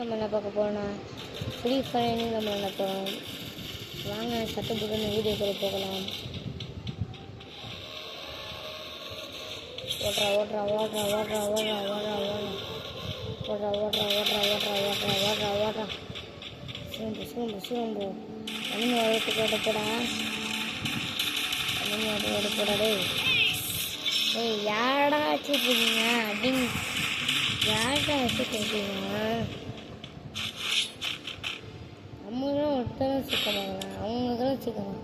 நம்ம என்ன பார்க்க போகிறோம்னா ஃப்ரீ ஃபயர் நம்ம என்ன போகிறோம். வாங்க சட்டத்துக்கு வீடியோக்குள்ள போகலாம். ஓடுறா ஓடுறா ஓடுறா ஓடுறா ஓடுறா ஓடுறா ஓடுறா ஓடுறா ஓடுறா ஓடுறா ஓடுறா ஓடுறா ஓடுறா சூம்பு சூம்பு சூம்பு அனிமே வளர்த்துக்கு ஓடப்படா அனிமே அது ஓடப்படாடே. ஏய் யாரடா வச்சுருக்கீங்க அப்படின்னு யார்கிட்ட வச்சுருக்கீங்க? நம்மளும் ஒருத்தரும் சிக்கமாங்களா, அவங்களுக்கெல்லாம் சிக்கமா?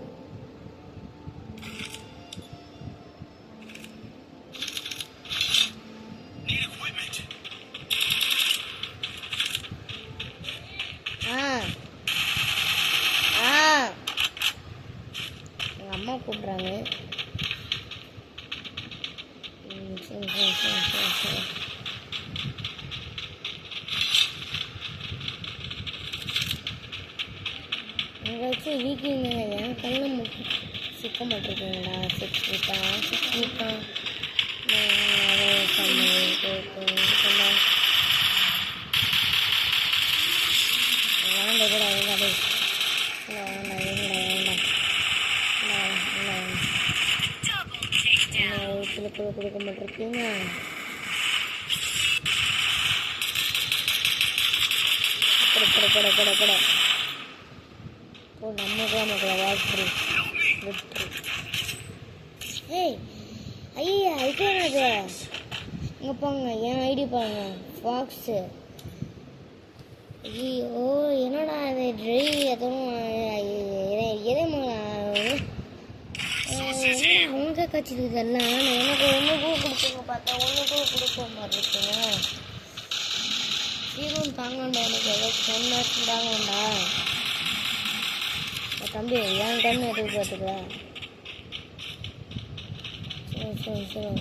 எங்கள் அம்மா கூப்பிட்றாங்க. சரி சரி சரி சரி சரி எங்கேயாச்சும் வீக்கிங்க என் கண்ணு சிக்க மாட்டிருக்கீங்களா? சிக்கிட்டான் வேண்டாம் கூட வேண்டாம் கொடுக்க மாட்டிருக்கீங்க. பட நம்மதான் மக்களை வாழ்த்து விட்டு. ஏய் ஐயா ஐக்கோனாது இங்கே போங்க, என் ஐடி பாருங்க ஃபாக்ஸு. ஐயோ என்னடா அது ட்ரைவ் எதுவும் அவங்க கட்சிருக்கு எல்லாம். எனக்கு ஒன்று கூட கொடுப்பீங்க பார்த்தா ஒன்று கூட கொடுக்க மாதிரி இருக்குங்க. சீரும் தாங்கண்டா, எனக்கு ஏதோ சொன்னாச்சு தாங்கண்டா. தம்பி என் கண்ணு எதுக்கு பார்த்துக்க. சரி சரி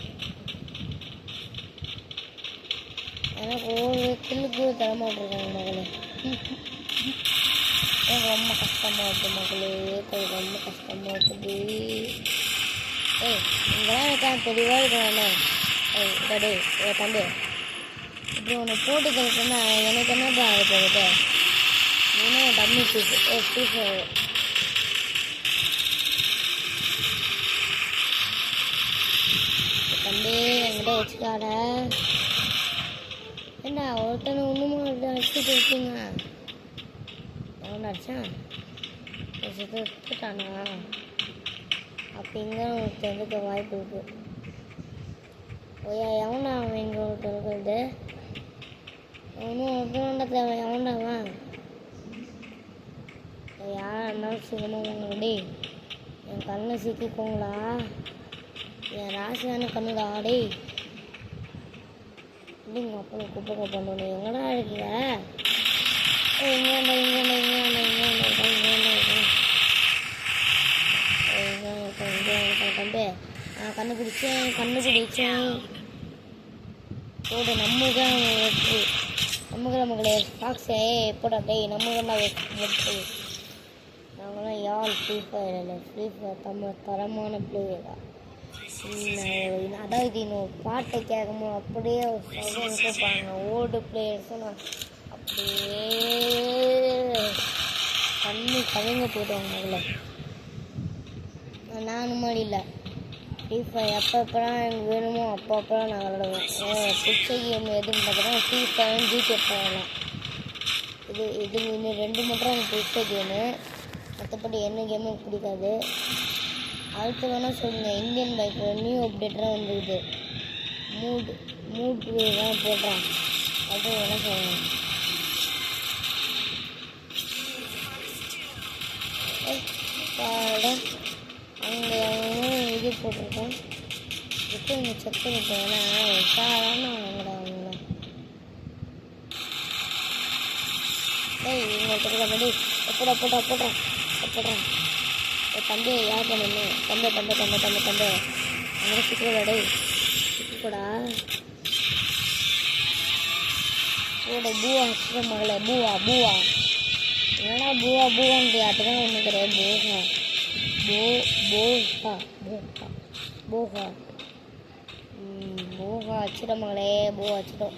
எனக்கு ஒரு கிள்ளுக்கு தரமாட்டிருக்காங்க மகளே. எனக்கு ரொம்ப கஷ்டமாக இருக்குது மகளே, ரொம்ப கஷ்டமாக இருக்குது. ஏய் இங்கெல்லாம் இருக்கான் தெளிவாக இருக்கிறானே. டே தம்பி இப்படி ஒன்று போட்டு கழிச்சுன்னா எனக்கு என்னப்பா ஆக போகுது? நீனும் டம்மி பீஸு பீஸு தம்பி என்கிட்ட வச்சுக்காட. ஏண்டா ஒருத்தனை ஒன்றுமா அடிச்சுட்டு இருக்கீங்க? எவனா அடிச்சான்? விட்டுட்டானா? அப்படிங்க ஒருத்தர் இருக்க வாய்ப்பு இருக்கு. ஓயா எவனா அவன் இங்கே ஒருத்தர் இருக்கிறது? ஒன்றும் ஒருத்தனோட தேவை எவன்டாவன்? யாராக இருந்தாலும் சீக்கிரமாக உங்களுடைய என் கண்ணை சிக்கிக்கோங்களா? என் ராசியான கண்ணுடா டே. இல்லைங்க அப்போ குப்பை பண்ணணும். எங்கடா இருக்கிற? தம்பி நான் கண்டுபிடிச்சேன் போடு. நம்மதான் வெற்றி, நம்மளே ஃபாக்ஸே போடா டே. நம்மதான் வெற்றி. நாங்களாம் யாழ் ஃப்ரீ ஃபயர் இல்லை, ஃப்ரீ ஃபயர் தமிழ் தரமான பிளேயரா. அதாவது இன்னும் பாட்டை கேட்கும்போது அப்படியே கொடுப்பாங்க. ஓல்டு பிளேயர்ஸும் நான் அப்படியே கண்ணு கவிங்க போயிடுவாங்க மகளை. நான் மாதிரி இல்லை, ஃப்ரீ ஃபயர் எப்பப்பெல்லாம் எனக்கு வேணுமோ அப்பப்பெல்லாம் நான் விளாடுவேன். பிடிச்ச கேம் எதுன்னு பார்த்தோன்னா ஃப்ரீ ஃபயர் ஜிடிஏ போகலாம். இது இன்னும் 2 மட்டும் எனக்கு பிடிச்ச கேமு. மற்றபடி என்ன கேமும் எனக்கு பிடிக்காது. அடுத்து வேணால் சொல்லுங்கள். இந்தியன் பைக்கில் நியூ அப்டேட்லாம் வந்துருக்குது. மூட் தான் போடுறான். அது வேணால் சொல்லுங்கள். அங்கே இது போட்டிருக்கோம். இப்போ இங்கே செக் பண்ணிட்டோம். ஏன்னா உஷாரான அவங்கள இவங்கள்ட்ட போடுறான். தம்பி யார் பண்ணு? தம்பி அங்கே சிக்கடா சிக்கடா போட பூவா சிக்க மகளே. பூவா என்னடா பூவான்ட்டு அதுதான் ஒன்று கிடையாது. போகா அச்சிட மகளே. பூ அச்சிடும்.